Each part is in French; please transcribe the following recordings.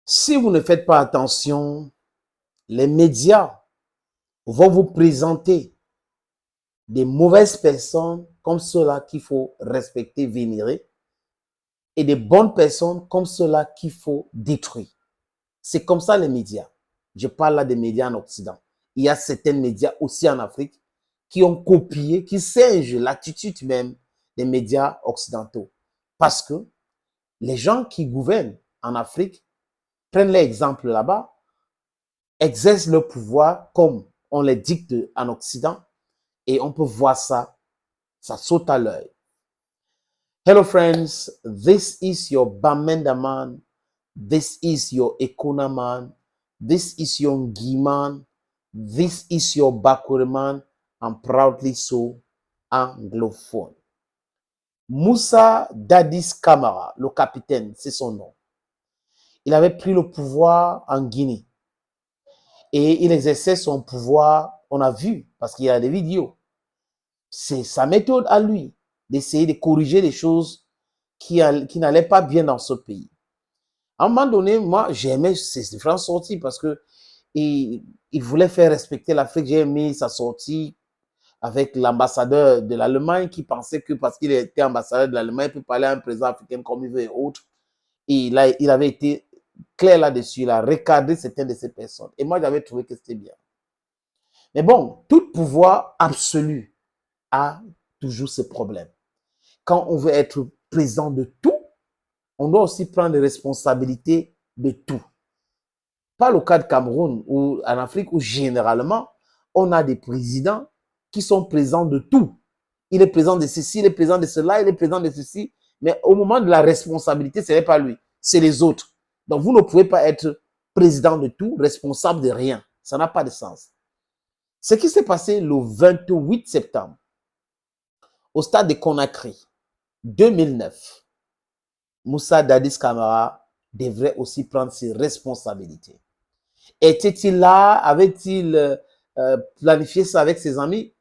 Si vous ne faites pas attention, les médias vont vous présenter des mauvaises personnes comme ceux-là qu'il faut respecter, vénérer, et des bonnes personnes comme ceux-là qu'il faut détruire. C'est comme ça les médias. Je parle là des médias en Occident. Il y a certains médias aussi en Afrique qui ont copié, qui singent l'attitude même des médias occidentaux. Parce que les gens qui gouvernent en Afrique prennent l'exemple là-bas, exercent leur pouvoir comme on les dicte en Occident et on peut voir ça, ça saute à l'œil. Hello friends, this is your Bamenda man, this is your Ekona man, this is your Ngi man, this is your Bakure man, and proudly so anglophone. Moussa Dadis Kamara, le capitaine, c'est son nom. Il avait pris le pouvoir en Guinée. Et il exerçait son pouvoir, on a vu, parce qu'il y a des vidéos. C'est sa méthode à lui, d'essayer de corriger les choses qui n'allaient pas bien dans ce pays. À un moment donné, moi, j'aimais ces différentes sorties parce que il voulait faire respecter l'Afrique. J'ai aimé sa sortie avec l'ambassadeur de l'Allemagne qui pensait que parce qu'il était ambassadeur de l'Allemagne, il peut parler à un président africain comme il veut et autres. Et là, il avait été clair là-dessus, il a recadré certaines de ces personnes. Et moi, j'avais trouvé que c'était bien. Mais bon, tout pouvoir absolu a toujours ses problèmes. Quand on veut être président de tout, on doit aussi prendre les responsabilités de tout. Pas le cas de Cameroun ou en Afrique où généralement, on a des présidents qui sont présidents de tout. Il est président de ceci, il est président de cela, il est président de ceci. Mais au moment de la responsabilité, ce n'est pas lui, c'est les autres. Donc, vous ne pouvez pas être président de tout, responsable de rien. Ça n'a pas de sens. Ce qui s'est passé le 28 septembre, au stade de Conakry, 2009, Moussa Dadis Camara devrait aussi prendre ses responsabilités. Était-il là? Avait-il planifié ça avec ses amis?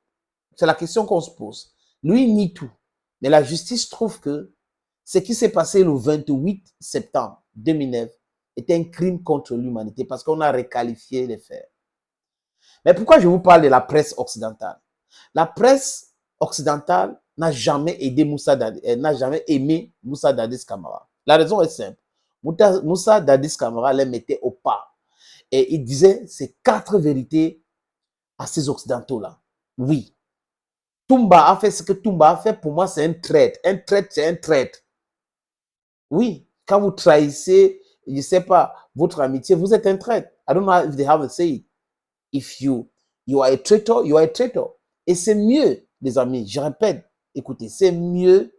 C'est la question qu'on se pose. Lui nie tout. Mais la justice trouve que ce qui s'est passé le 28 septembre 2009 était un crime contre l'humanité parce qu'on a requalifié les faits. Mais pourquoi je vous parle de la presse occidentale? La presse occidentale n'a jamais aidé n'a jamais aimé Moussa Dadis Camara. La raison est simple. Moussa Dadis Camara les mettait au pas. Et il disait ces 4 vérités à ces occidentaux-là. Oui. Toumba a fait ce que Toumba a fait. Pour moi, c'est un traître. Un traître, c'est un traître. Oui. Quand vous trahissez, je ne sais pas, votre amitié, vous êtes un traître. I don't know if they have a say. If you are a traitor, you are a traitor. Et c'est mieux, les amis, je répète, écoutez, c'est mieux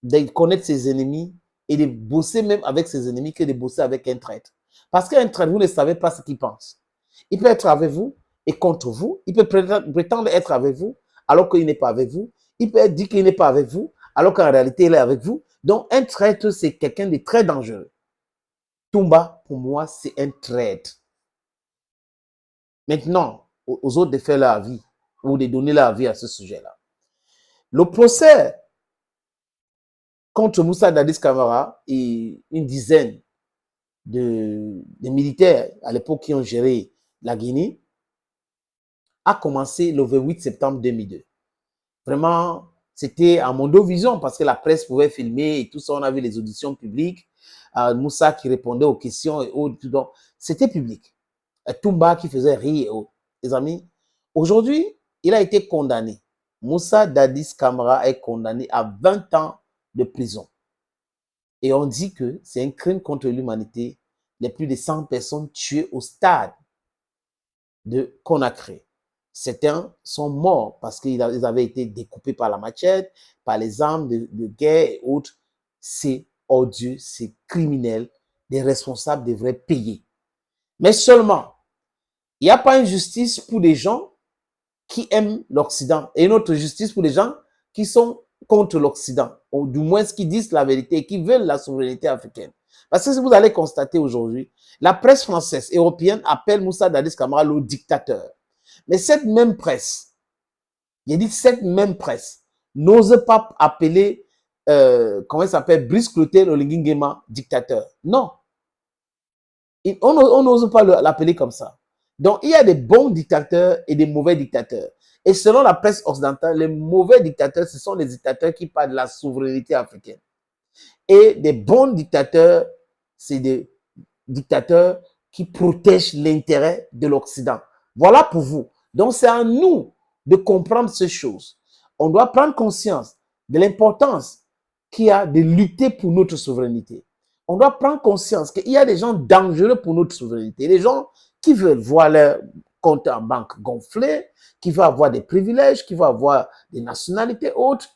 de connaître ses ennemis et de bosser même avec ses ennemis que de bosser avec un traître. Parce qu'un traître, vous ne savez pas ce qu'il pense. Il peut être avec vous et contre vous. Il peut prétendre être avec vous alors qu'il n'est pas avec vous. Il peut dire qu'il n'est pas avec vous alors qu'en réalité, il est avec vous. Donc, un traître, c'est quelqu'un de très dangereux. Toumba, pour moi, c'est un traître. Maintenant, aux autres de faire leur avis ou de donner leur avis à ce sujet-là. Le procès contre Moussa Dadis Camara et une dizaine de militaires à l'époque qui ont géré la Guinée a commencé le 28 septembre 2002. Vraiment, c'était à Mondovision parce que la presse pouvait filmer et tout ça. On avait les auditions publiques. Moussa qui répondait aux questions et autres. Donc, c'était public. Toumba qui faisait rire et autres. Les amis, aujourd'hui, il a été condamné. Moussa Dadis Camara est condamné à 20 ans de prison. Et on dit que c'est un crime contre l'humanité. Les plus de 100 personnes tuées au stade de Conakry. Certains sont morts parce qu'ils avaient été découpés par la machette, par les armes de guerre et autres. C'est odieux, c'est criminel. Les responsables devraient payer. Mais seulement, il n'y a pas une justice pour les gens qui aiment l'Occident et une autre justice pour les gens qui sont contre l'Occident, ou du moins qui disent la vérité et qui veulent la souveraineté africaine. Parce que si vous allez constater aujourd'hui, la presse française, européenne appelle Moussa Dadis Camara le dictateur. Mais cette même presse, j'ai dit cette même presse, n'ose pas appeler, comment il s'appelle, Brice Clotaire Oligui Nguema dictateur. Non. On n'ose pas l'appeler comme ça. Donc, il y a des bons dictateurs et des mauvais dictateurs. Et selon la presse occidentale, les mauvais dictateurs, ce sont les dictateurs qui parlent de la souveraineté africaine. Et des bons dictateurs, c'est des dictateurs qui protègent l'intérêt de l'Occident. Voilà pour vous. Donc, c'est à nous de comprendre ces choses. On doit prendre conscience de l'importance qu'il y a de lutter pour notre souveraineté. On doit prendre conscience qu'il y a des gens dangereux pour notre souveraineté. Des gens qui veulent voir leur compte en banque gonflé, qui veulent avoir des privilèges, qui veulent avoir des nationalités autres,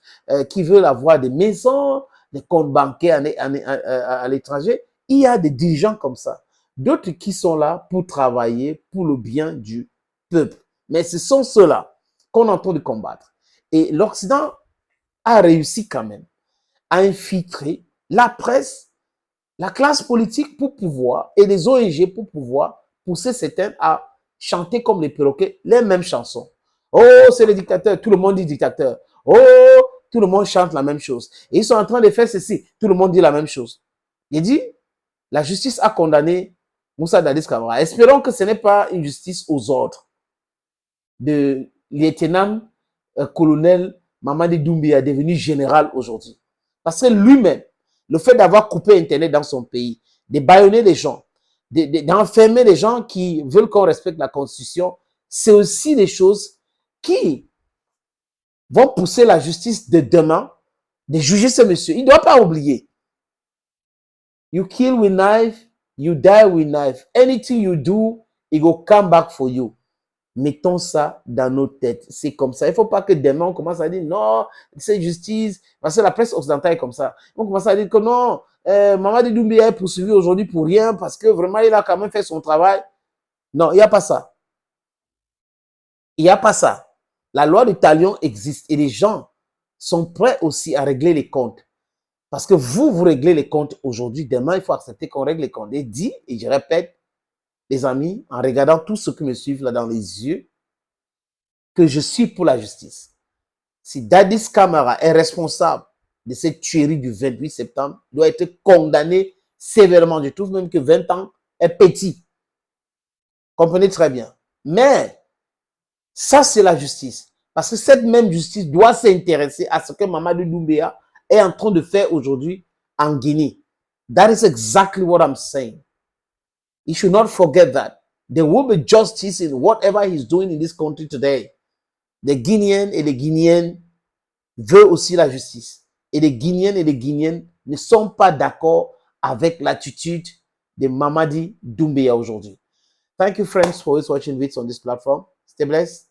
qui veulent avoir des maisons, des comptes bancaires à l'étranger. Il y a des dirigeants comme ça. D'autres qui sont là pour travailler pour le bien du peuple. Mais ce sont ceux-là qu'on entend de combattre. Et l'Occident a réussi quand même à infiltrer la presse, la classe politique pour pouvoir, et les ONG pour pouvoir pousser certains à chanter comme les perroquets les mêmes chansons. Oh, c'est le dictateur, tout le monde dit dictateur. Oh, tout le monde chante la même chose. Et ils sont en train de faire ceci, tout le monde dit la même chose. Il dit, la justice a condamné Moussa Dadis Camara. Espérons que ce n'est pas une justice aux ordres de lieutenant-colonel Mamadi Doumbia devenu général aujourd'hui. Parce que lui-même, le fait d'avoir coupé Internet dans son pays, de bâillonner les gens, d'enfermer les gens qui veulent qu'on respecte la Constitution, c'est aussi des choses qui vont pousser la justice de demain de juger ce monsieur. Il ne doit pas oublier. You kill with knife, you die with knife. Anything you do, it will come back for you. Mettons ça dans nos têtes. C'est comme ça. Il ne faut pas que demain, on commence à dire non, c'est justice. Parce que la presse occidentale est comme ça. On commence à dire que non, Mamadi Doumbia est poursuivi aujourd'hui pour rien parce que vraiment, il a quand même fait son travail. Non, il n'y a pas ça. Il n'y a pas ça. La loi du talion existe et les gens sont prêts aussi à régler les comptes. Parce que vous réglez les comptes aujourd'hui. Demain, il faut accepter qu'on règle les comptes. Et dit, et je répète, les amis, en regardant tous ceux qui me suivent là dans les yeux, que je suis pour la justice. Si Dadis Camara est responsable de cette tuerie du 28 septembre, il doit être condamné sévèrement. Je trouve même que 20 ans est petit. Comprenez très bien. Mais, ça c'est la justice. Parce que cette même justice doit s'intéresser à ce que Mamadi Doumbia est en train de faire aujourd'hui en Guinée. That is exactly what I'm saying. You should not forget that. There will be justice in whatever he's doing in this country today. Les Guinéens et les Guinéennes veulent aussi la justice. Et les Guinéens et les Guinéennes ne sont pas d'accord avec l'attitude de Mamadi Doumbia aujourd'hui. Thank you, friends, for always watching videos on this platform. Stay blessed.